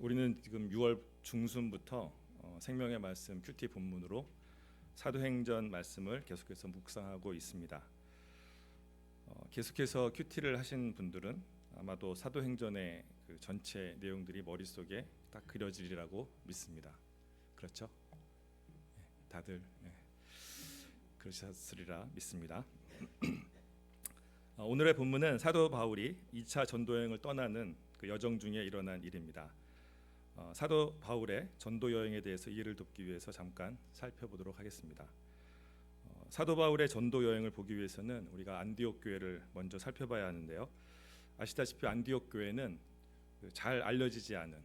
우리는 지금 6월 중순부터 생명의 말씀 큐티 본문으로 사도행전 말씀을 계속해서 묵상하고 있습니다. 계속해서 큐티를 하신 분들은 아마도 사도행전의 그 전체 내용들이 머릿속에 딱 그려지리라고 믿습니다. 그렇죠? 다들 그러셨으리라 믿습니다. 오늘의 본문은 사도 바울이 2차 전도 여행을 떠나는 그 여정 중에 일어난 일입니다. 사도 바울의 전도 여행에 대해서 이해를 돕기 위해서 잠깐 살펴보도록 하겠습니다. 사도 바울의 전도 여행을 보기 위해서는 우리가 안디옥 교회를 먼저 살펴봐야 하는데요. 아시다시피 안디옥 교회는 잘 알려지지 않은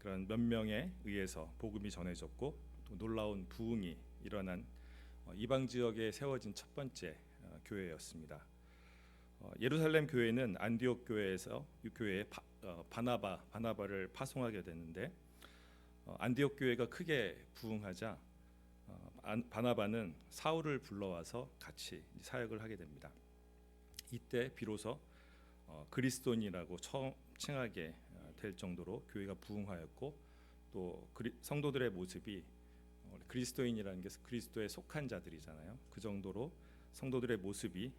그런 몇 명에 의해서 복음이 전해졌고 또 놀라운 부흥이 일어난 이방 지역에 세워진 첫 번째 교회였습니다. 예루살렘 교회는 안디옥 교회에서 이 교회에 바나바를 파송하게 되는데 안디옥 교회가 크게 부흥하자 바나바는 사울을 불러와서 같이 사역을 하게 됩니다. 이때 비로소 그리스도인이라고 처음 칭하게 될 정도로 교회가 부흥하였고 또 성도들의 모습이 그리스도인이라는 게 그리스도에 속한 자들이잖아요. 그 정도로 성도들의 모습이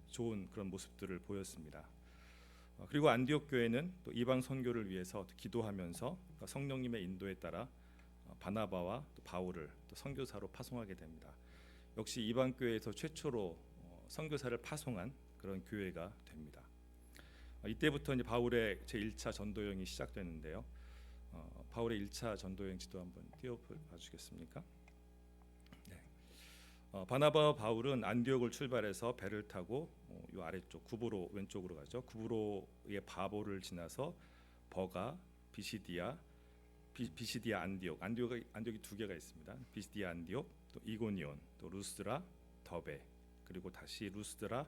좋은 그런 모습들을 보였습니다. 그리고 안디옥 교회는 또 이방 선교를 위해서 기도하면서 성령님의 인도에 따라 바나바와 또 바울을 또 선교사로 파송하게 됩니다. 역시 이방 교회에서 최초로 선교사를 파송한 그런 교회가 됩니다. 이때부터 이제 바울의 제1차 전도여행이 시작되는데요. 바울의 1차 전도여행 지도 한번 띄워봐 주시겠습니까? 바나바와 바울은 안디옥을 출발해서 배를 타고 이 아래쪽 구브로 왼쪽으로 가죠. 구브로의 바보를 지나서 버가, 비시디아 안디옥이 두 개가 있습니다. 비시디아 안디옥, 또 이고니온, 또 루스드라, 더베, 그리고 다시 루스드라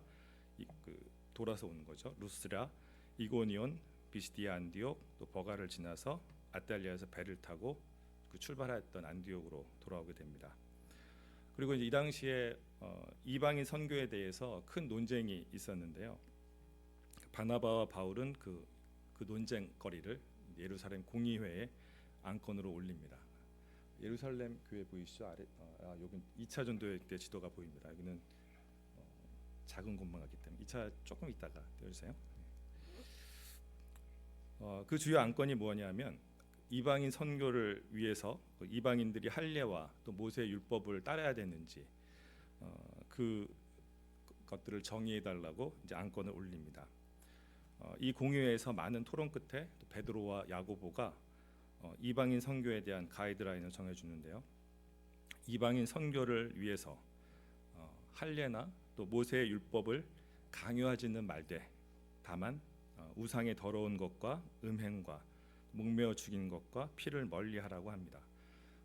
돌아서 오는 거죠. 루스드라, 이고니온, 비시디아 안디옥, 또 버가를 지나서 아탈리아에서 배를 타고 그 출발했던 안디옥으로 돌아오게 됩니다. 그리고 이제 이 당시에 이방인 선교에 대해서 큰 논쟁이 있었는데요. 바나바와 바울은 그 논쟁거리를 예루살렘 공의회에 안건으로 올립니다. 예루살렘 교회 보이시죠? 아래 여기 2차 전도회 때 지도가 보입니다. 여기는 작은 곳만 갔기 때문에 2차 조금 있다가 띄워주세요. 그 주요 안건이 뭐냐면 이방인 선교를 위해서 이방인들이 할례와 또 모세의 율법을 따라야 되는지 그 것들을 정의해 달라고 이제 안건을 올립니다. 이 공의회에서 많은 토론 끝에 베드로와 야고보가 이방인 선교에 대한 가이드라인을 정해주는데요. 이방인 선교를 위해서 할례나 또 모세의 율법을 강요하지는 말되 다만 우상의 더러운 것과 음행과 목매어 죽인 것과 피를 멀리하라고 합니다.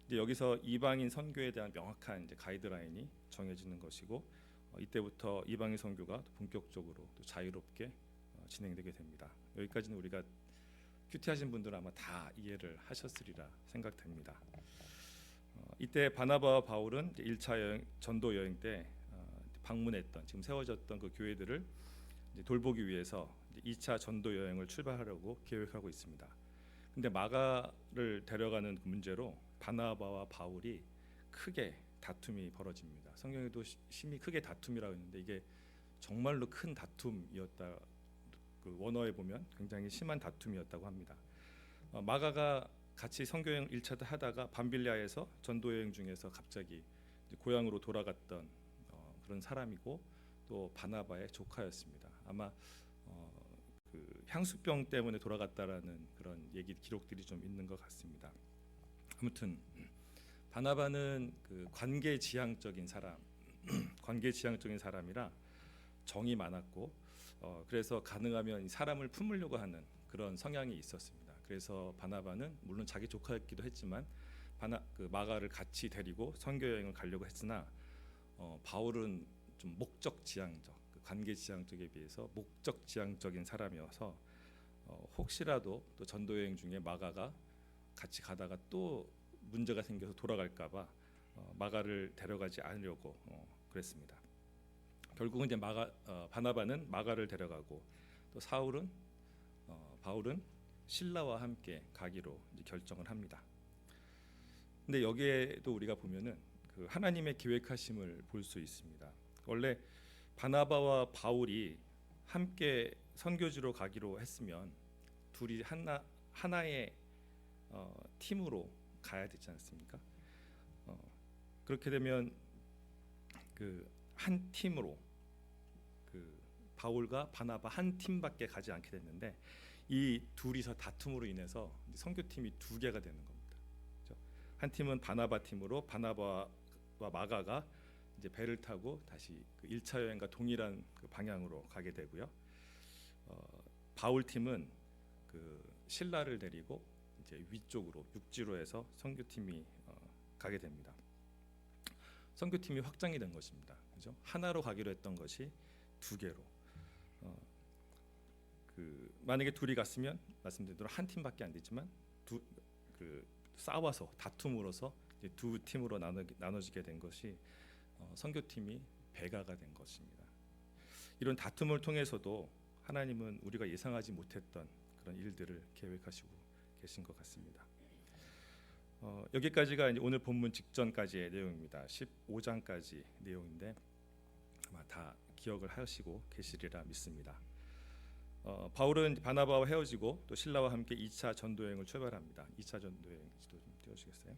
이제 여기서 이방인 선교에 대한 명확한 이제 가이드라인이 정해지는 것이고 이때부터 이방인 선교가 본격적으로 또 자유롭게 진행되게 됩니다. 여기까지는 우리가 큐티하신 분들은 아마 다 이해를 하셨으리라 생각됩니다. 이때 바나바와 바울은 1차 전도 여행 때 방문했던 지금 세워졌던 그 교회들을 돌보기 위해서 2차 전도 여행을 출발하려고 계획하고 있습니다. 근데 마가를 데려가는 문제로 바나바와 바울이 크게 다툼이 벌어집니다. 성경에도 심히 크게 다툼이라고 했는데 이게 정말로 큰 다툼이었다. 그 원어에 보면 굉장히 심한 다툼이었다고 합니다. 마가가 같이 선교여행 1차 하다가 밤빌리아에서 전도여행 중에서 갑자기 고향으로 돌아갔던 그런 사람이고 또 바나바의 조카였습니다. 아마 그 향수병 때문에 돌아갔다라는 그런 얘기 기록들이 좀 있는 것 같습니다. 아무튼 바나바는 그 관계지향적인 사람이라 정이 많았고 그래서 가능하면 사람을 품으려고 하는 그런 성향이 있었습니다. 그래서 바나바는 물론 자기 조카였기도 했지만 마가를 같이 데리고 선교 여행을 가려고 했으나 바울은 좀 목적지향적 관계지향적에 비해서 목적지향적인 사람이어서 혹시라도 또 전도여행 중에 마가가 같이 가다가 또 문제가 생겨서 돌아갈까봐 마가를 데려가지 않으려고 그랬습니다. 결국은 이제 바나바는 마가를 데려가고 또 바울은 신라와 함께 가기로 이제 결정을 합니다. 근데 여기에도 우리가 보면은 그 하나님의 계획하심을 볼 수 있습니다. 원래 바나바와 바울이 함께 선교지로 가기로 했으면 둘이 하나의 팀으로 가야 되지 않습니까? 그렇게 되면 그 한 팀으로 그 바울과 바나바 한 팀밖에 가지 않게 됐는데 이 둘이서 다툼으로 인해서 선교팀이 두 개가 되는 겁니다. 그렇죠? 한 팀은 바나바 팀으로 바나바와 마가가 이제 배를 타고 다시 그 1차 여행과 동일한 그 방향으로 가게 되고요. 바울 팀은 그 신라를 데리고 이제 위쪽으로 육지로 해서 선교팀이 가게 됩니다. 선교팀이 확장이 된 것입니다. 그죠? 하나로 가기로 했던 것이 두 개로. 그 만약에 둘이 갔으면 말씀드린 대로 한 팀밖에 안 되지만 그 싸워서 다툼으로써 이제 두 팀으로 나눠지게 된 것이 선교팀이 배가가 된 것입니다. 이런 다툼을 통해서도 하나님은 우리가 예상하지 못했던 그런 일들을 계획하시고 계신 것 같습니다. 여기까지가 이제 오늘 본문 직전까지의 내용입니다. 15장까지 내용인데 아마 다 기억을 하시고 계시리라 믿습니다. 바울은 바나바와 헤어지고 또 신라와 함께 2차 전도여행을 출발합니다. 2차 전도여행 지도 좀 띄워주시겠어요?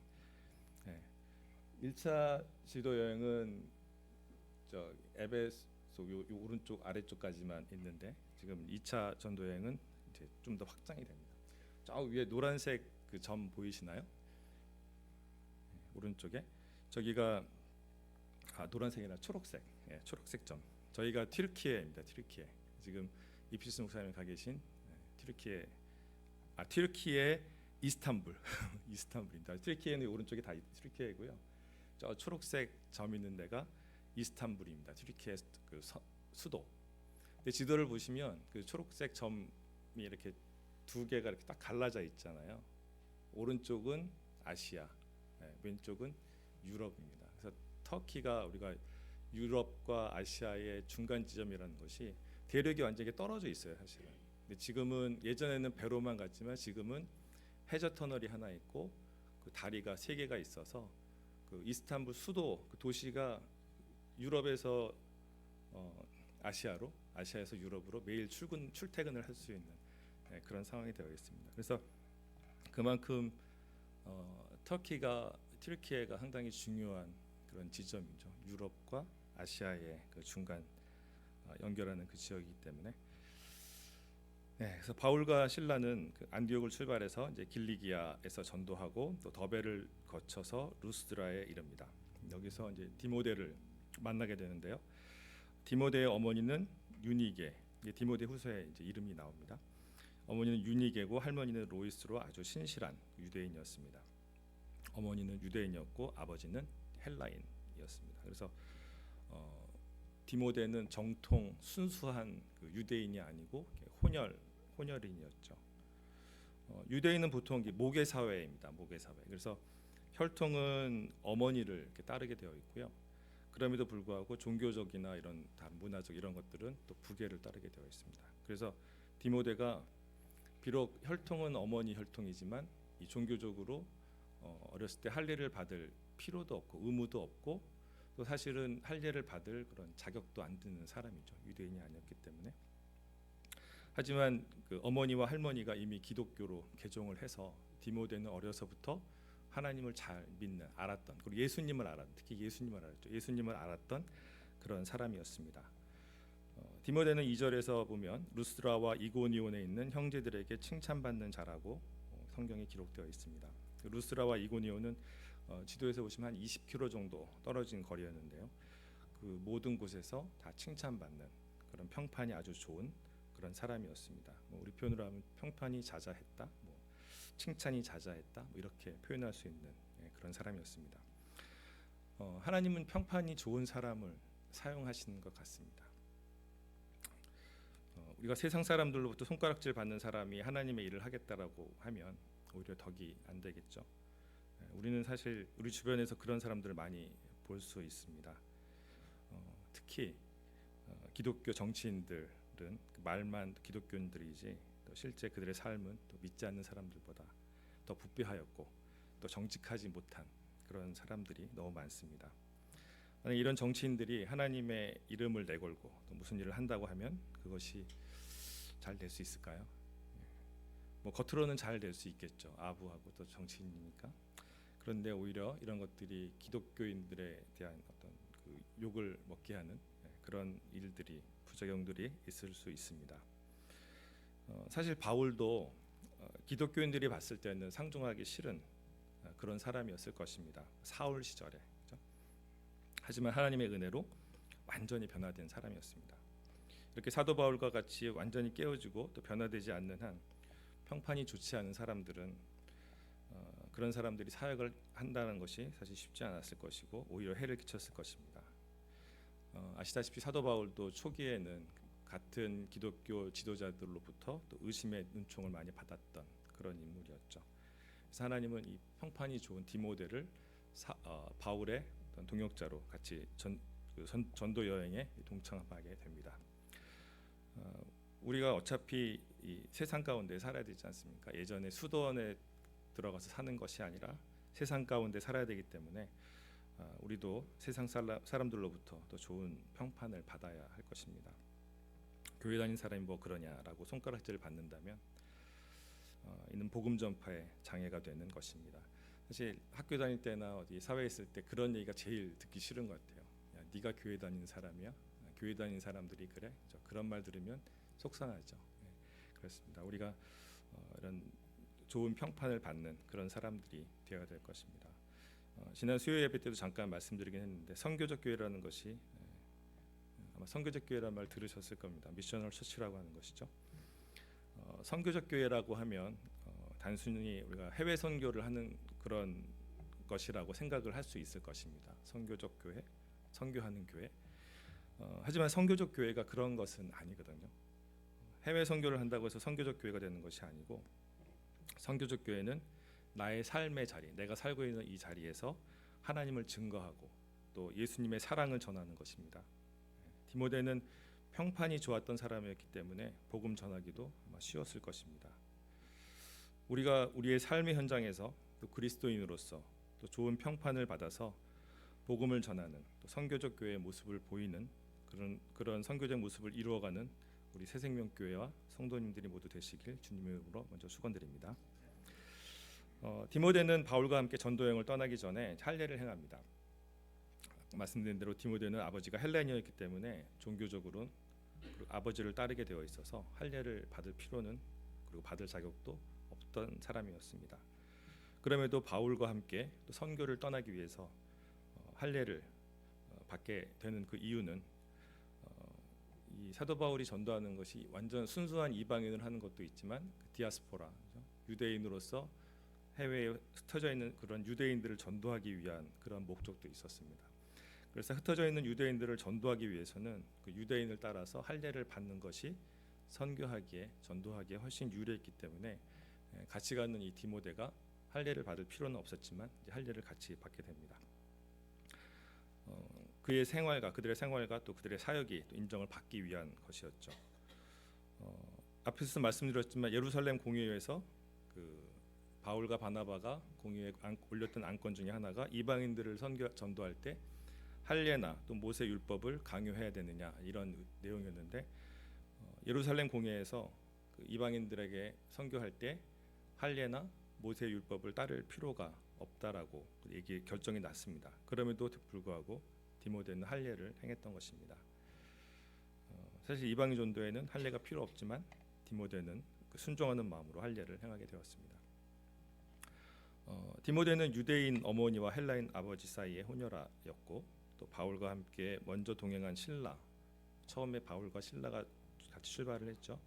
네. 1차 지도여행은 저 에베소 요 오른쪽 아래쪽까지만 있는데 지금 2차 전도여행은 이제 좀 더 확장이 됩니다. 저 위에 노란색 그 점 보이시나요? 오른쪽에 저기가 노란색이나 초록색, 초록색 점. 저희가 튀르키예입니다. 튀르키예. 지금 이피스 목사님이 가 계신 튀르키예 이스탄불, 이스탄불입니다. 튀르키예는 오른쪽에 다 튀르키예고요. 저 초록색 점 있는 데가 이스탄불입니다. 튀르키예 그 수도. 근데 지도를 보시면 그 초록색 점이 이렇게 두 개가 이렇게 딱 갈라져 있잖아요. 오른쪽은 아시아, 왼쪽은 유럽입니다. 그래서 터키가 우리가 유럽과 아시아의 중간 지점이라는 것이 대륙이 완전히 떨어져 있어요, 사실은. 근데 지금은 예전에는 배로만 갔지만 지금은 해저 터널이 하나 있고 그 다리가 세 개가 있어서 그 이스탄불 수도 그 도시가 유럽에서 아시아로, 아시아에서 유럽으로 매일 출퇴근을 할 수 있는 그런 상황이 되어 있습니다. 그래서 그만큼 튀르키예가 상당히 중요한 그런 지점이죠. 유럽과 아시아의 그 중간 연결하는 그 지역이기 때문에. 그래서 바울과 신라는 그 안디옥을 출발해서 이제 길리기아에서 전도하고 또 더베를 거쳐서 루스드라에 이릅니다. 여기서 이제 디모데를 만나게 되는데요. 디모데의 어머니는 유니게, 디모데 후서에 이제 이름이 나옵니다. 어머니는 유니게고 할머니는 로이스로 아주 신실한 유대인이었습니다. 어머니는 유대인이었고 아버지는 헬라인이었습니다. 그래서 디모데는 정통 순수한 그 유대인이 아니고 혼혈인이었죠. 유대인은 보통 모계 사회입니다. 모계 사회. 그래서 혈통은 어머니를 이렇게 따르게 되어 있고요. 그럼에도 불구하고 종교적이나 이런 다른 문화적 이런 것들은 또 부계를 따르게 되어 있습니다. 그래서 디모데가 비록 혈통은 어머니 혈통이지만 이 종교적으로 어렸을 때 할례를 받을 필요도 없고 의무도 없고 또 사실은 할례를 받을 그런 자격도 안 되는 사람이죠. 유대인이 아니었기 때문에. 하지만 그 어머니와 할머니가 이미 기독교로 개종을 해서 디모데는 어려서부터 하나님을 잘 믿는, 알았던, 그리고 예수님을 알았던, 특히 예수님을 알았죠. 예수님을 알았던 그런 사람이었습니다. 디모데는 2절에서 보면 루스드라와 이고니온에 있는 형제들에게 칭찬받는 자라고 성경에 기록되어 있습니다. 루스드라와 이고니온은 지도에서 보시면 한 20km 정도 떨어진 거리였는데요. 그 모든 곳에서 다 칭찬받는 그런 평판이 아주 좋은 그런 사람이었습니다. 우리 표현으로 하면 평판이 자자했다, 칭찬이 자자했다, 이렇게 표현할 수 있는 그런 사람이었습니다. 하나님은 평판이 좋은 사람을 사용하시는 것 같습니다. 우리가 세상 사람들로부터 손가락질 받는 사람이 하나님의 일을 하겠다라고 하면 오히려 덕이 안 되겠죠. 우리는 사실 우리 주변에서 그런 사람들을 많이 볼 수 있습니다. 특히 기독교 정치인들은 말만 기독교인들이지 또 실제 그들의 삶은 또 믿지 않는 사람들보다 더 부패하였고 또 정직하지 못한 그런 사람들이 너무 많습니다. 만약 이런 정치인들이 하나님의 이름을 내걸고 또 무슨 일을 한다고 하면 그것이 잘 될 수 있을까요? 뭐 겉으로는 잘 될 수 있겠죠. 아부하고 또 정치인이니까. 그런데 오히려 이런 것들이 기독교인들에 대한 어떤 그 욕을 먹게 하는 그런 일들이 부작용들이 있을 수 있습니다. 사실 바울도 기독교인들이 봤을 때는 상종하기 싫은 그런 사람이었을 것입니다. 사울 시절에. 그렇죠? 하지만 하나님의 은혜로 완전히 변화된 사람이었습니다. 이렇게 사도 바울과 같이 완전히 깨어지고 또 변화되지 않는 한 평판이 좋지 않은 사람들은 그런 사람들이 사역을 한다는 것이 사실 쉽지 않았을 것이고 오히려 해를 끼쳤을 것입니다. 아시다시피 사도 바울도 초기에는 같은 기독교 지도자들로부터 또 의심의 눈총을 많이 받았던 그런 인물이었죠. 그래서 하나님은 이 평판이 좋은 디모데를 바울의 어떤 동역자로 같이 전도 여행에 동참하게 됩니다. 우리가 어차피 이 세상 가운데 살아야 되지 않습니까? 예전에 수도원에 들어가서 사는 것이 아니라 세상 가운데 살아야 되기 때문에 우리도 세상 사람들로부터 더 좋은 평판을 받아야 할 것입니다. 교회 다니는 사람이 뭐 그러냐라고 손가락질을 받는다면 이는 복음 전파에 장애가 되는 것입니다. 사실 학교 다닐 때나 어디 사회에 있을 때 그런 얘기가 제일 듣기 싫은 것 같아요. 야, 네가 교회 다니는 사람이야? 교회 다니는 사람들이 그래? 그런 말 들으면 속상하죠. 그렇습니다. 우리가 이런 좋은 평판을 받는 그런 사람들이 되어야 될 것입니다. 지난 수요 예배 때도 잠깐 말씀드리긴 했는데 선교적 교회라는 것이 아마 선교적 교회라는 말 들으셨을 겁니다. 미셔널 처치라고 하는 것이죠. 선교적 교회라고 하면 단순히 우리가 해외 선교를 하는 그런 것이라고 생각을 할 수 있을 것입니다. 선교적 교회, 선교하는 교회. 하지만 선교적 교회가 그런 것은 아니거든요. 해외 선교를 한다고 해서 선교적 교회가 되는 것이 아니고 선교적 교회는 나의 삶의 자리, 내가 살고 있는 이 자리에서 하나님을 증거하고 또 예수님의 사랑을 전하는 것입니다. 디모데는 평판이 좋았던 사람이었기 때문에 복음 전하기도 아마 쉬웠을 것입니다. 우리가 우리의 삶의 현장에서 또 그리스도인으로서 또 좋은 평판을 받아서 복음을 전하는 또 선교적 교회의 모습을 보이는 그런 선교적 모습을 이루어가는 우리 새생명교회와 성도님들이 모두 되시길 주님의 이름으로 먼저 축원드립니다. 디모데는 바울과 함께 전도여행을 떠나기 전에 할례를 행합니다. 말씀드린 대로 디모데는 아버지가 헬라인이었기 때문에 종교적으로 아버지를 따르게 되어 있어서 할례를 받을 필요는 그리고 받을 자격도 없던 사람이었습니다. 그럼에도 바울과 함께 또 선교를 떠나기 위해서 할례를 받게 되는 그 이유는 이 사도 바울이 전도하는 것이 완전 순수한 이방인을 하는 것도 있지만 디아스포라, 유대인으로서 해외에 흩어져 있는 그런 유대인들을 전도하기 위한 그런 목적도 있었습니다. 그래서 흩어져 있는 유대인들을 전도하기 위해서는 그 유대인을 따라서 할례를 받는 것이 선교하기에 전도하기에 훨씬 유리했기 때문에 같이 가는 이 디모데가 할례를 받을 필요는 없었지만 이제 할례를 같이 받게 됩니다. 그들의 생활과 또 그들의 사역이 또 인정을 받기 위한 것이었죠. 앞에서 말씀드렸지만 예루살렘 공회에서 그 바울과 바나바가 공회에 올렸던 안건 중에 하나가 이방인들을 전도할 때 할례나 또 모세 율법을 강요해야 되느냐 이런 내용이었는데 예루살렘 공회에서 그 이방인들에게 선교할 때 할례나 모세 율법을 따를 필요가 없다라고 결정이 났습니다. 그럼에도 불구하고 디모데는 할례를 행했던 것입니다. 사실 이방인 전도에는 할례가 필요 없지만 디모데는 순종하는 마음으로 할례를 행하게 되었습니다. 디모데는 유대인 어머니와 헬라인 아버지 사이의 혼혈아였고 또 바울과 함께 먼저 동행한 실라, 처음에 바울과 실라가 같이 출발을 했죠.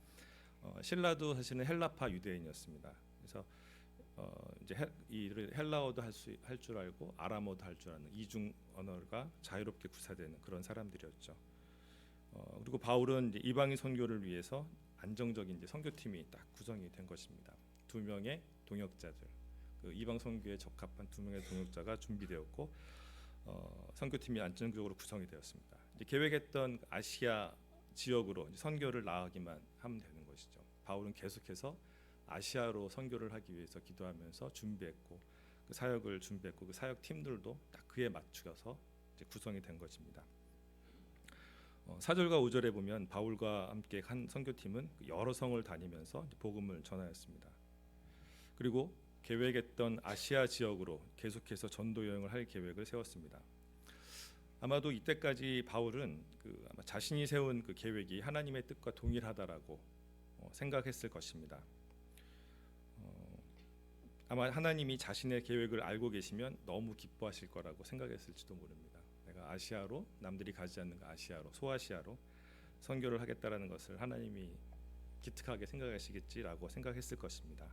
실라도 사실은 헬라파 유대인이었습니다. 그래서 이제 헬라어도 할 줄 알고 아람어도 할 줄 아는 이중 언어가 자유롭게 구사되는 그런 사람들이었죠. 그리고 바울은 이제 이방인 선교를 위해서 안정적인 이제 선교팀이 딱 구성이 된 것입니다. 2명의 동역자들, 그 이방 선교에 적합한 2명의 동역자가 준비되었고 선교팀이 안정적으로 구성이 되었습니다. 이제 계획했던 아시아 지역으로 이제 선교를 나가기만 하면 되는 것이죠. 바울은 계속해서 아시아로 선교를 하기 위해서 기도하면서 준비했고 그 사역을 준비했고 그 사역 팀들도 딱 그에 맞추어서 이제 구성이 된 것입니다. 4절과 5절에 보면 바울과 함께 한 선교팀은 여러 성을 다니면서 복음을 전하였습니다. 그리고 계획했던 아시아 지역으로 계속해서 전도 여행을 할 계획을 세웠습니다. 아마도 이때까지 바울은 아마 자신이 세운 그 계획이 하나님의 뜻과 동일하다라고 생각했을 것입니다. 아마 하나님이 자신의 계획을 알고 계시면 너무 기뻐하실 거라고 생각했을지도 모릅니다. 내가 아시아로, 남들이 가지 않는 아시아로, 소아시아로 선교를 하겠다라는 것을 하나님이 기특하게 생각하시겠지라고 생각했을 것입니다.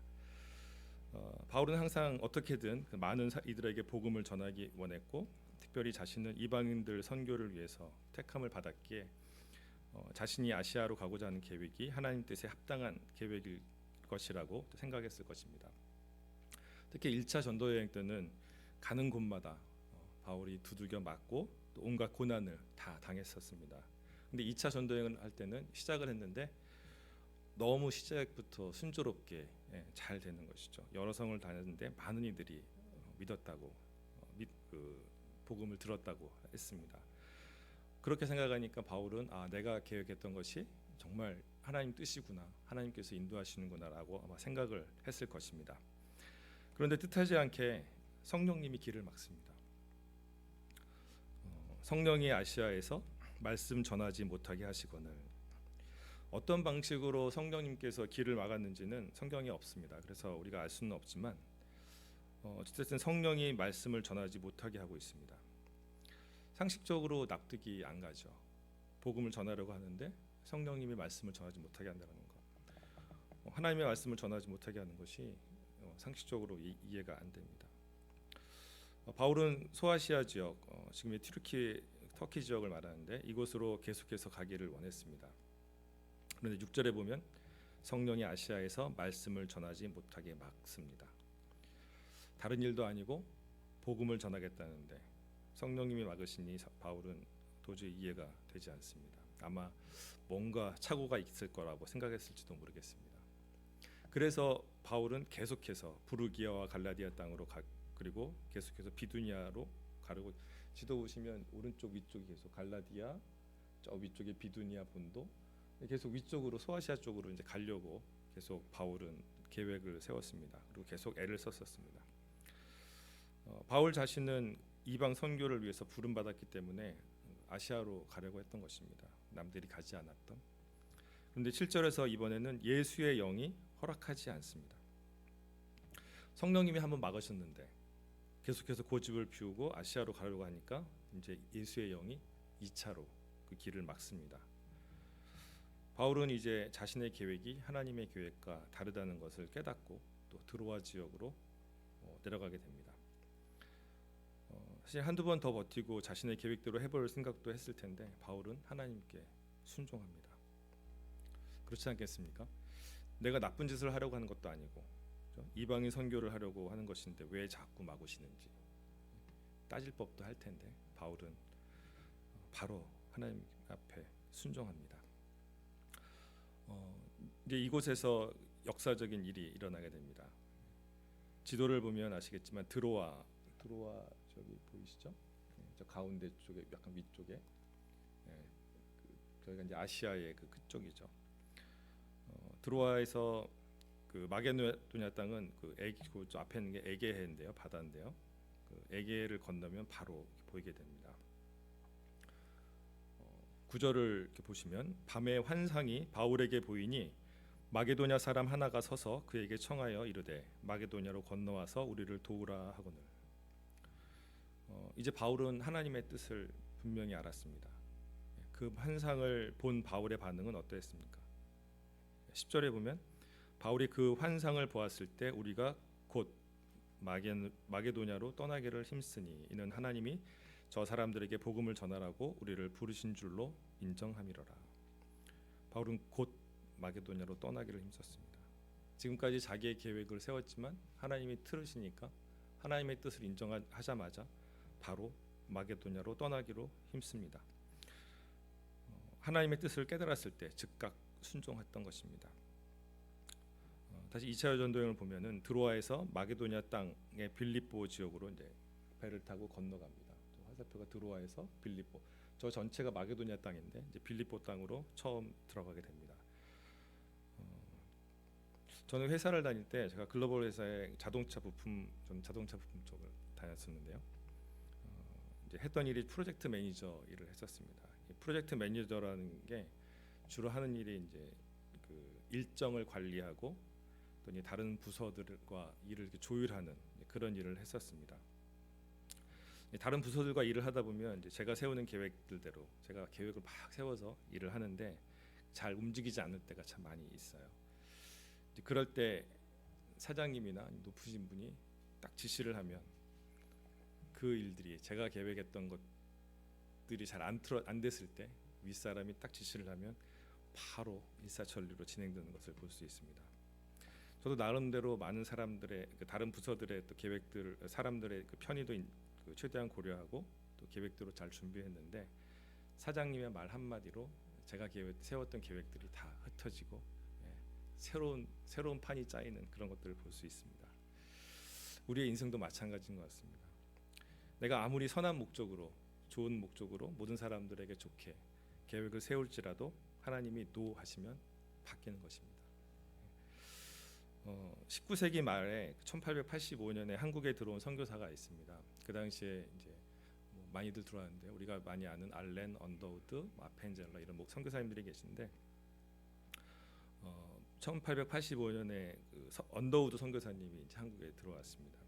바울은 항상 어떻게든 그 많은 이들에게 복음을 전하기 원했고, 특별히 자신은 이방인들 선교를 위해서 택함을 받았기에 자신이 아시아로 가고자 하는 계획이 하나님 뜻에 합당한 계획일 것이라고 생각했을 것입니다. 특히 1차 전도 여행 때는 가는 곳마다 바울이 두들겨 맞고 또 온갖 고난을 다 당했었습니다. 근데 2차 전도 여행을 할 때는 시작을 했는데 너무 시작부터 순조롭게 잘 되는 것이죠. 여러 성을 다녔는데 많은 이들이 믿었다고 복음을 들었다고 했습니다. 그렇게 생각하니까 바울은 내가 계획했던 것이 정말 하나님 뜻이구나, 하나님께서 인도하시는구나라고 아마 생각을 했을 것입니다. 그런데 뜻하지 않게 성령님이 길을 막습니다. 성령이 아시아에서 말씀 전하지 못하게 하시거늘, 어떤 방식으로 성령님께서 길을 막았는지는 성경에 없습니다. 그래서 우리가 알 수는 없지만 어쨌든 성령이 말씀을 전하지 못하게 하고 있습니다. 상식적으로 납득이 안 가죠. 복음을 전하려고 하는데 성령님이 말씀을 전하지 못하게 한다는 것, 하나님의 말씀을 전하지 못하게 하는 것이 상식적으로 이해가 안 됩니다. 바울은 소아시아 지역, 지금의 터키 지역을 말하는데 이곳으로 계속해서 가기를 원했습니다. 그런데 6절에 보면 성령이 아시아에서 말씀을 전하지 못하게 막습니다. 다른 일도 아니고 복음을 전하겠다는데 성령님이 막으시니 바울은 도저히 이해가 되지 않습니다. 아마 뭔가 착오가 있을 거라고 생각했을지도 모르겠습니다. 그래서 바울은 계속해서 부르기아와 갈라디아 땅으로 그리고 계속해서 비두니아로 가려고, 지도 보시면 오른쪽 위쪽이 계속 갈라디아, 저 위쪽에 비두니아 본도, 계속 위쪽으로 소아시아 쪽으로 이제 가려고 계속 바울은 계획을 세웠습니다. 그리고 계속 애를 썼었습니다. 바울 자신은 이방 선교를 위해서 부름 받았기 때문에 아시아로 가려고 했던 것입니다. 남들이 가지 않았던. 그런데 7절에서 이번에는 예수의 영이 허락하지 않습니다. 성령님이 한번 막으셨는데 계속해서 고집을 피우고 아시아로 가려고 하니까 이제 예수의 영이 2차로 그 길을 막습니다. 바울은 이제 자신의 계획이 하나님의 계획과 다르다는 것을 깨닫고 또 드로아 지역으로 내려가게 됩니다. 사실 한두 번 더 버티고 자신의 계획대로 해볼 생각도 했을 텐데 바울은 하나님께 순종합니다. 그렇지 않겠습니까? 내가 나쁜 짓을 하려고 하는 것도 아니고 이방인 선교를 하려고 하는 것인데 왜 자꾸 막으시는지 따질 법도 할 텐데 바울은 바로 하나님 앞에 순종합니다. 이제 이곳에서 역사적인 일이 일어나게 됩니다. 지도를 보면 아시겠지만 드로아 저기 보이시죠? 저 가운데 쪽에 약간 위쪽에 저희가 이제 아시아의 그쪽이죠. 드로아에서 그 마게도냐 땅은 그 앞에 있는 게 에게해인데요, 바다인데요. 그 에게를 건너면 바로 보이게 됩니다. 9절을 이렇게 보시면 밤에 환상이 바울에게 보이니 마게도냐 사람 하나가 서서 그에게 청하여 이르되 마게도냐로 건너와서 우리를 도우라 하거늘. 이제 바울은 하나님의 뜻을 분명히 알았습니다. 그 환상을 본 바울의 반응은 어떠했습니까? 10절에 보면 바울이 그 환상을 보았을 때 우리가 곧 마게도냐로 떠나기를 힘쓰니 이는 하나님이 저 사람들에게 복음을 전하라고 우리를 부르신 줄로 인정함이로라. 바울은 곧 마게도냐로 떠나기를 힘썼습니다. 지금까지 자기의 계획을 세웠지만 하나님이 틀으시니까 하나님의 뜻을 인정하자마자 바로 마게도냐로 떠나기로 힘씁니다. 하나님의 뜻을 깨달았을 때 즉각 순종했던 것입니다. 다시 2차 여전도행을 보면은 드로아에서 마게도냐 땅의 빌립보 지역으로 이제 배를 타고 건너갑니다. 화살표가 드로아에서 빌립보. 저 전체가 마게도냐 땅인데 이제 빌립보 땅으로 처음 들어가게 됩니다. 저는 회사를 다닐 때 제가 글로벌 회사의 자동차 부품 쪽을 다녔었는데요. 이제 했던 일이 프로젝트 매니저 일을 했었습니다. 프로젝트 매니저라는 게 주로 하는 일이 이제 그 일정을 관리하고 또 이제 다른 부서들과 일을 이렇게 조율하는 그런 일을 했었습니다. 다른 부서들과 일을 하다 보면 이제 제가 세우는 계획들대로 제가 계획을 막 세워서 일을 하는데 잘 움직이지 않을 때가 참 많이 있어요. 이제 그럴 때 사장님이나 높으신 분이 딱 지시를 하면 그 일들이 제가 계획했던 것들이 잘 안 됐을 때 윗사람이 딱 지시를 하면 바로 일사천리로 진행되는 것을 볼 수 있습니다. 저도 나름대로 많은 사람들의 다른 부서들의 또 계획들, 사람들의 그 편의도 최대한 고려하고 또 계획대로 잘 준비했는데 사장님의 말 한마디로 제가 세웠던 계획들이 다 흩어지고 새로운 판이 짜이는 그런 것들을 볼 수 있습니다. 우리의 인생도 마찬가지인 것 같습니다. 내가 아무리 선한 목적으로, 좋은 목적으로 모든 사람들에게 좋게 계획을 세울지라도 하나님이 노 하시면 바뀌는 것입니다. 19세기 말에 1885년에 한국에 들어온 선교사가 있습니다. 그 당시에 이제 많이들 들어왔는데 우리가 많이 아는 알렌 언더우드, 아펜젤러 이런 선교사님들이 계신데 1885년에 언더우드 선교사님이 이제 한국에 들어왔습니다.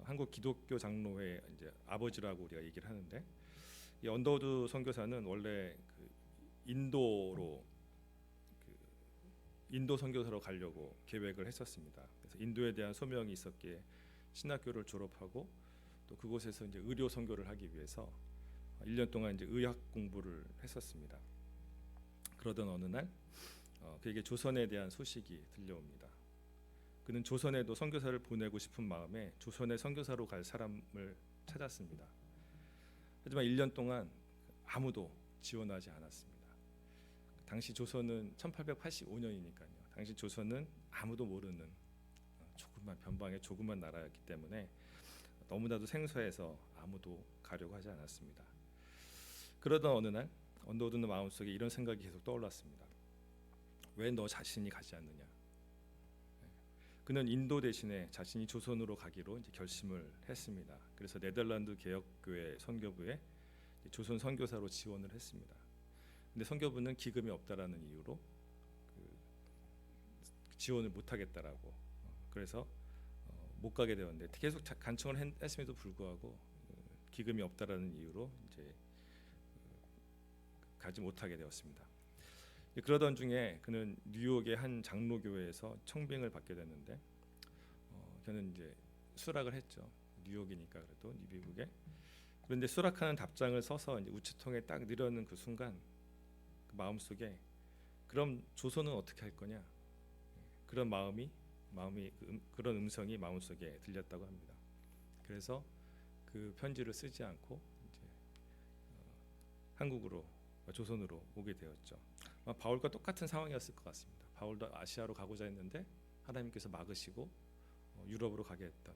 한국 기독교 장로회 이제 아버지라고 우리가 얘기를 하는데 이 언더우드 선교사는 원래 인도 선교사로 가려고 계획을 했었습니다. 그래서 인도에 대한 소명이 있었기에 신학교를 졸업하고 또 그곳에서 이제 의료 선교를 하기 위해서 1년 동안 이제 의학 공부를 했었습니다. 그러던 어느 날 그에게 조선에 대한 소식이 들려옵니다. 그는 조선에도 선교사를 보내고 싶은 마음에 조선에 선교사로 갈 사람을 찾았습니다. 하지만 1년 동안 아무도 지원하지 않았습니다. 당시 조선은 1885년이니까요. 당시 조선은 아무도 모르는 조그만 변방의 조그만 나라였기 때문에 너무나도 생소해서 아무도 가려고 하지 않았습니다. 그러던 어느 날 언더우드는 마음속에 이런 생각이 계속 떠올랐습니다. 왜 너 자신이 가지 않느냐? 그는 인도 대신에 자신이 조선으로 가기로 이제 결심을 했습니다. 그래서 네덜란드 개혁교회 선교부에 조선 선교사로 지원을 했습니다. 근데 선교부는 기금이 없다라는 이유로 지원을 못하겠다라고 그래서 못 가게 되었는데 계속 간청을 했음에도 불구하고 기금이 없다라는 이유로 이제 가지 못하게 되었습니다. 그러던 중에 그는 뉴욕의 한 장로교회에서 청빙을 받게 됐는데 저는 이제 수락을 했죠. 뉴욕이니까 그래도 미국에. 그런데 수락하는 답장을 써서 이제 우체통에 딱 넣으려는 그 순간 그 마음속에 그럼 조선은 어떻게 할 거냐 그런 그런 음성이 마음속에 들렸다고 합니다. 그래서 그 편지를 쓰지 않고 이제 한국으로 조선으로 오게 되었죠. 바울과 똑같은 상황이었을 것 같습니다. 바울도 아시아로 가고자 했는데 하나님께서 막으시고 유럽으로 가게 했던.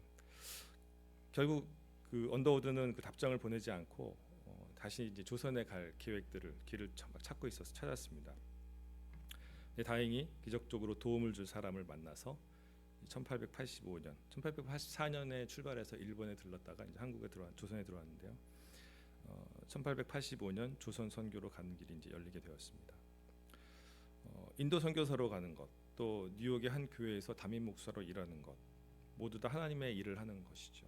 결국 그 언더우드는 그 답장을 보내지 않고 다시 이제 조선에 갈 길을 찾고 있어서 찾았습니다. 다행히 기적적으로 도움을 줄 사람을 만나서 1884년에 출발해서 일본에 들렀다가 이제 조선에 들어왔는데요. 1885년 조선 선교로 가는 길이 이제 열리게 되었습니다. 인도 선교사로 가는 것, 또 뉴욕의 한 교회에서 담임 목사로 일하는 것, 모두 다 하나님의 일을 하는 것이죠.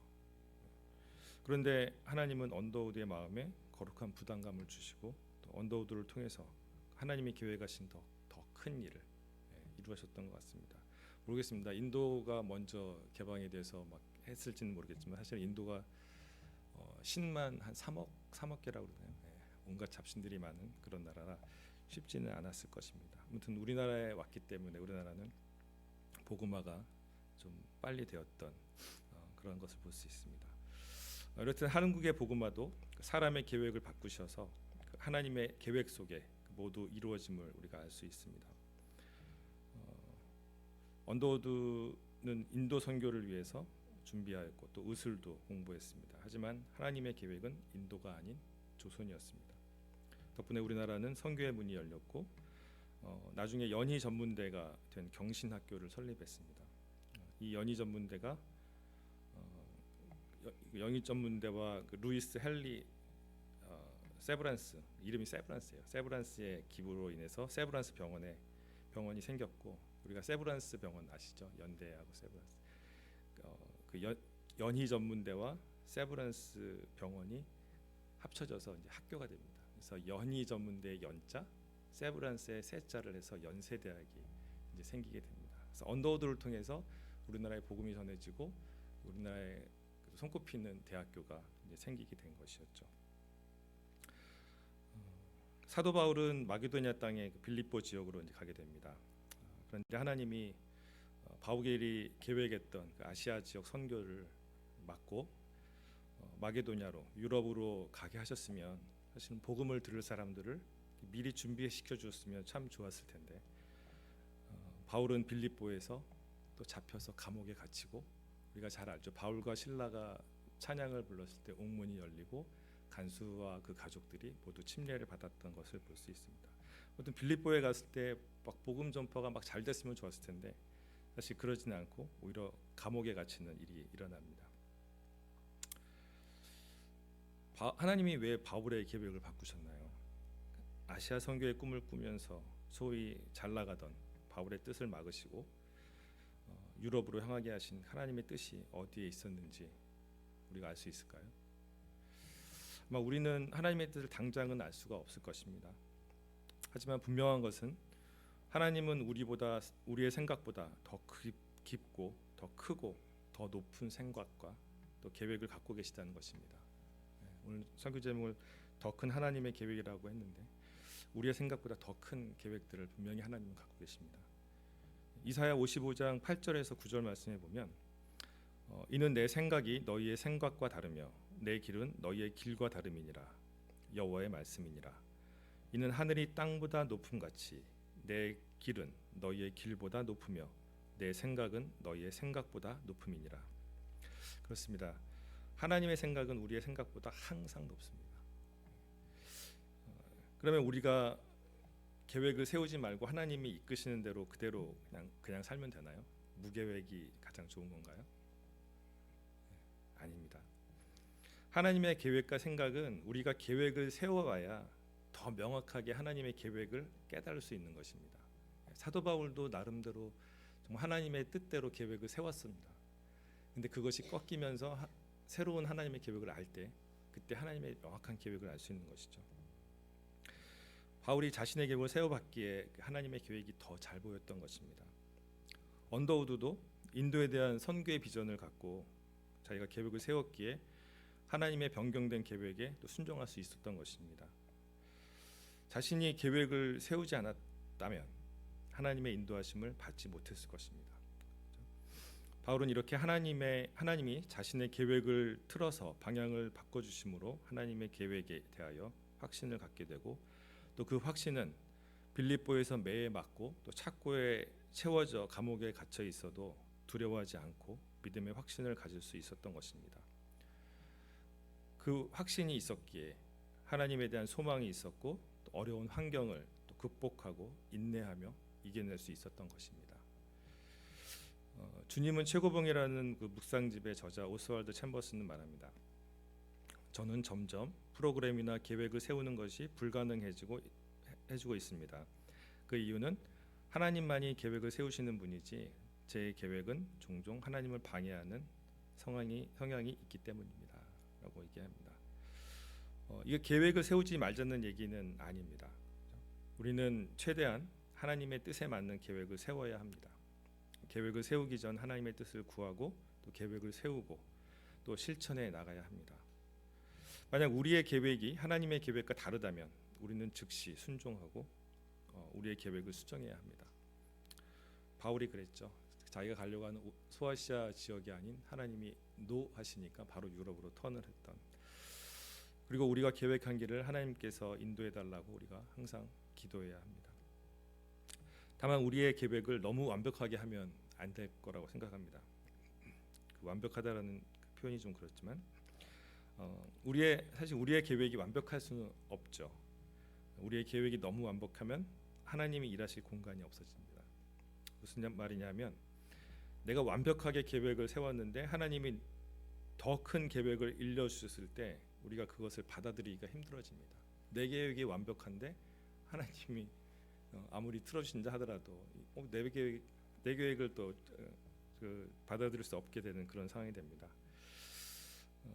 그런데 하나님은 언더우드의 마음에 거룩한 부담감을 주시고 또 언더우드를 통해서 하나님의 계획하신 더 큰 일을 이루셨던 것 같습니다. 모르겠습니다. 인도가 먼저 개방이 돼서 막 했을지는 모르겠지만 사실 인도가 신만 한 3억 개라고 그러나요? 온갖 잡신들이 많은 그런 나라라 쉽지는 않았을 것입니다. 아무튼 우리나라에 왔기 때문에 우리나라는 복음화가 좀 빨리 되었던 그런 것을 볼 수 있습니다. 이렇듯 한국의 복음화도 사람의 계획을 바꾸셔서 하나님의 계획 속에 모두 이루어짐을 우리가 알 수 있습니다. 언더우드는 인도 선교를 위해서 준비하였고 또 의술도 공부했습니다. 하지만 하나님의 계획은 인도가 아닌 조선이었습니다. 덕분에 우리나라는 선교의 문이 열렸고 나중에 연희 전문대가 된 경신학교를 설립했습니다. 이 연희 전문대가 연희 전문대와 그 루이스 헨리 세브란스, 이름이 세브란스예요. 세브란스의 기부로 인해서 세브란스 병원이 생겼고, 우리가 세브란스 병원 아시죠? 연대하고 세브란스. 연희 전문대와 세브란스 병원이 합쳐져서 이제 학교가 됩니다. 그래서 연희 전문대의 연자, 세브란스의 세자를 해서 연세대학이 이제 생기게 됩니다. 그래서 언더우드를 통해서 우리나라의 복음이 전해지고 우리나라의 손꼽히는 대학교가 이제 생기게 된 것이었죠. 사도 바울은 마게도니아 땅의 빌립보 지역으로 이제 가게 됩니다. 그런데 하나님이 바울이 계획했던 그 아시아 지역 선교를 막고 마게도니아로, 유럽으로 가게 하셨으면 사실은 복음을 들을 사람들을 미리 준비시켜 주었으면 참 좋았을 텐데, 바울은 빌립보에서 또 잡혀서 감옥에 갇히고, 우리가 잘 알죠. 바울과 실라가 찬양을 불렀을 때 옥문이 열리고 간수와 그 가족들이 모두 침례를 받았던 것을 볼 수 있습니다. 어떤 빌립보에 갔을 때 막 복음 전파가 막 잘 됐으면 좋았을 텐데 사실 그러지는 않고 오히려 감옥에 갇히는 일이 일어납니다. 하나님이 왜 바울의 계획을 바꾸셨나요? 아시아 선교의 꿈을 꾸면서 소위 잘 나가던 바울의 뜻을 막으시고 유럽으로 향하게 하신 하나님의 뜻이 어디에 있었는지 우리가 알 수 있을까요? 아마 우리는 하나님의 뜻을 당장은 알 수가 없을 것입니다. 하지만 분명한 것은 하나님은 우리의 생각보다 더 깊고 더 크고 더 높은 생각과 또 계획을 갖고 계시다는 것입니다. 오늘 설교 제목을 더 큰 하나님의 계획이라고 했는데 우리의 생각보다 더 큰 계획들을 분명히 하나님은 갖고 계십니다. 이사야 55장 8절에서 9절 말씀해 보면 이는 내 생각이 너희의 생각과 다르며 내 길은 너희의 길과 다름이니라. 여호와의 말씀이니라. 이는 하늘이 땅보다 높음같이 내 길은 너희의 길보다 높으며 내 생각은 너희의 생각보다 높음이니라. 그렇습니다. 하나님의 생각은 우리의 생각보다 항상 높습니다. 그러면 우리가 계획을 세우지 말고 하나님이 이끄시는 대로 그대로 그냥 살면 되나요? 무계획이 가장 좋은 건가요? 아닙니다. 하나님의 계획과 생각은 우리가 계획을 세워봐야 더 명확하게 하나님의 계획을 깨달을 수 있는 것입니다. 사도 바울도 나름대로 정말 하나님의 뜻대로 계획을 세웠습니다. 근데 그것이 꺾이면서 새로운 하나님의 계획을 알 때 그때 하나님의 명확한 계획을 알 수 있는 것이죠. 바울이 자신의 계획을 세워봤기에 하나님의 계획이 더 잘 보였던 것입니다. 언더우드도 인도에 대한 선교의 비전을 갖고 자기가 계획을 세웠기에 하나님의 변경된 계획에 또 순종할 수 있었던 것입니다. 자신이 계획을 세우지 않았다면 하나님의 인도하심을 받지 못했을 것입니다. 바울은 이렇게 하나님이 자신의 계획을 틀어서 방향을 바꿔주심으로 하나님의 계획에 대하여 확신을 갖게 되고 또 그 확신은 빌립보에서 매에 맞고 또 착고에 채워져 감옥에 갇혀 있어도 두려워하지 않고 믿음의 확신을 가질 수 있었던 것입니다. 그 확신이 있었기에 하나님에 대한 소망이 있었고 또 어려운 환경을 또 극복하고 인내하며 이겨낼 수 있었던 것입니다. 주님은 최고봉이라는 그 묵상집의 저자 오스왈드 챔버스는 말합니다. 저는 점점 프로그램이나 계획을 세우는 것이 불가능해지고 있습니다. 그 이유는 하나님만이 계획을 세우시는 분이지 제 계획은 종종 하나님을 방해하는 성향이 있기 때문입니다. 라고 얘기합니다. 이게 계획을 세우지 말자는 얘기는 아닙니다. 우리는 최대한 하나님의 뜻에 맞는 계획을 세워야 합니다. 계획을 세우기 전 하나님의 뜻을 구하고 또 계획을 세우고 또 실천해 나가야 합니다. 만약 우리의 계획이 하나님의 계획과 다르다면 우리는 즉시 순종하고 우리의 계획을 수정해야 합니다. 바울이 그랬죠. 자기가 가려고 하는 소아시아 지역이 아닌 하나님이 노 하시니까 바로 유럽으로 턴을 했던. 그리고 우리가 계획한 길을 하나님께서 인도해 달라고 우리가 항상 기도해야 합니다. 다만 우리의 계획을 너무 완벽하게 하면 안 될 거라고 생각합니다. 그 완벽하다라는 그 표현이 좀 그렇지만 사실 우리의 계획이 완벽할 수는 없죠. 우리의 계획이 너무 완벽하면 하나님이 일하실 공간이 없어집니다. 무슨 말이냐면 내가 완벽하게 계획을 세웠는데 하나님이 더 큰 계획을 일러주셨을 때 우리가 그것을 받아들이기가 힘들어집니다. 내 계획이 완벽한데 하나님이 아무리 틀어주신다 하더라도 내 계획을 또 받아들일 수 없게 되는 그런 상황이 됩니다.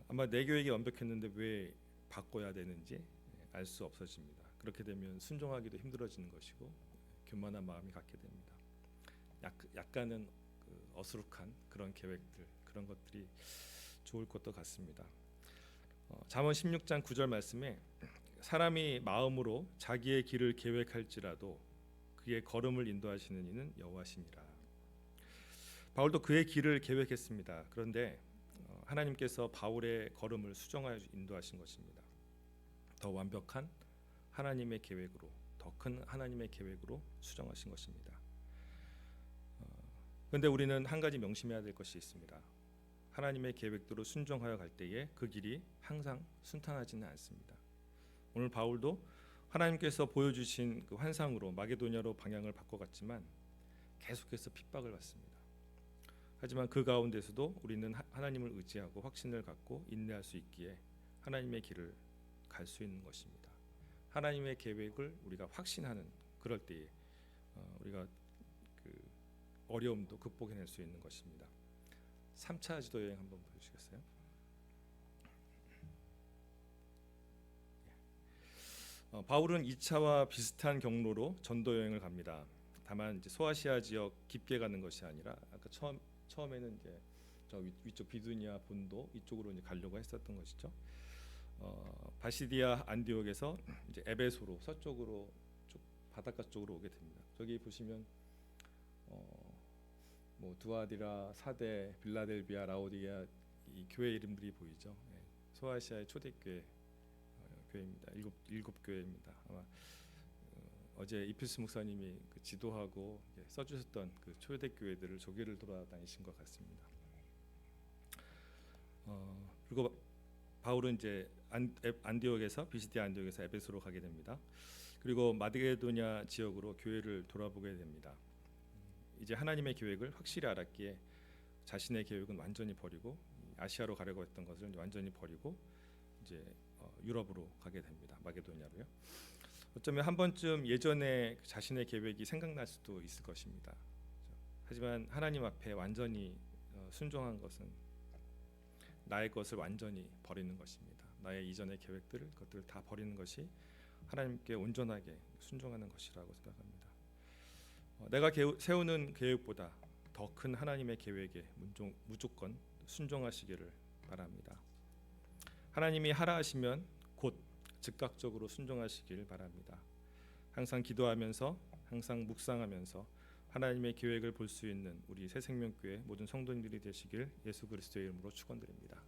아마 내 계획이 완벽했는데 왜 바꿔야 되는지 알 수 없어집니다. 그렇게 되면 순종하기도 힘들어지는 것이고 교만한 마음이 갖게 됩니다. 약간은 어수룩한 그런 계획들, 그런 것들이 좋을 것도 같습니다. 잠언 16장 9절 말씀에 사람이 마음으로 자기의 길을 계획할지라도 그의 걸음을 인도하시는 이는 여호와시니라. 바울도 그의 길을 계획했습니다. 그런데 하나님께서 바울의 걸음을 수정하여 인도하신 것입니다. 더 완벽한 하나님의 계획으로, 더 큰 하나님의 계획으로 수정하신 것입니다. 그런데 우리는 한 가지 명심해야 될 것이 있습니다. 하나님의 계획대로 순종하여 갈 때에 그 길이 항상 순탄하지는 않습니다. 오늘 바울도 하나님께서 보여주신 그 환상으로 마게도냐로 방향을 바꿔갔지만 계속해서 핍박을 받습니다. 하지만 그 가운데서도 우리는 하나님을 의지하고 확신을 갖고 인내할 수 있기에 하나님의 길을 갈 수 있는 것입니다. 하나님의 계획을 우리가 확신하는 그럴 때에 우리가 그 어려움도 극복해낼 수 있는 것입니다. 3차 지도 여행 한번 보여주시겠어요? 바울은 2차와 비슷한 경로로 전도 여행을 갑니다. 다만 이제 소아시아 지역 깊게 가는 것이 아니라 아까 처음에는 이제 저 위쪽 비두니아 본도 이쪽으로 이제 가려고 했었던 것이죠. 바시디아 안디옥에서 이제 에베소로 서쪽으로 쭉 바닷가 쪽으로 오게 됩니다. 저기 보시면 뭐 두아디라, 사데, 빌라델비아, 라오디게아 이 교회 이름들이 보이죠. 소아시아의 초대교회 교회입니다. 일곱 교회입니다. 아마 어제 이필수 목사님이 그 지도하고 써주셨던 그 초대 교회들을 조계를 돌아다니신 것 같습니다. 그리고 바울은 이제 안디옥에서 비시디아 안디옥에서 에베소로 가게 됩니다. 그리고 마게도냐 지역으로 교회를 돌아보게 됩니다. 이제 하나님의 계획을 확실히 알았기에 자신의 계획은 완전히 버리고 아시아로 가려고 했던 것을 완전히 버리고 이제 유럽으로 가게 됩니다. 마게도냐로요. 어쩌면 한 번쯤 예전에 자신의 계획이 생각날 수도 있을 것입니다. 하지만 하나님 앞에 완전히 순종한 것은 나의 것을 완전히 버리는 것입니다. 나의 이전의 계획들을 그것들을 다 버리는 것이 하나님께 온전하게 순종하는 것이라고 생각합니다. 내가 세우는 계획보다 더 큰 하나님의 계획에 무조건 순종하시기를 바랍니다. 하나님이 하라 하시면 곧 즉각적으로 순종하시길 바랍니다. 항상 기도하면서 항상 묵상하면서 하나님의 계획을 볼 수 있는 우리 새생명교회 모든 성도님들이 되시길 예수 그리스도의 이름으로 축원드립니다.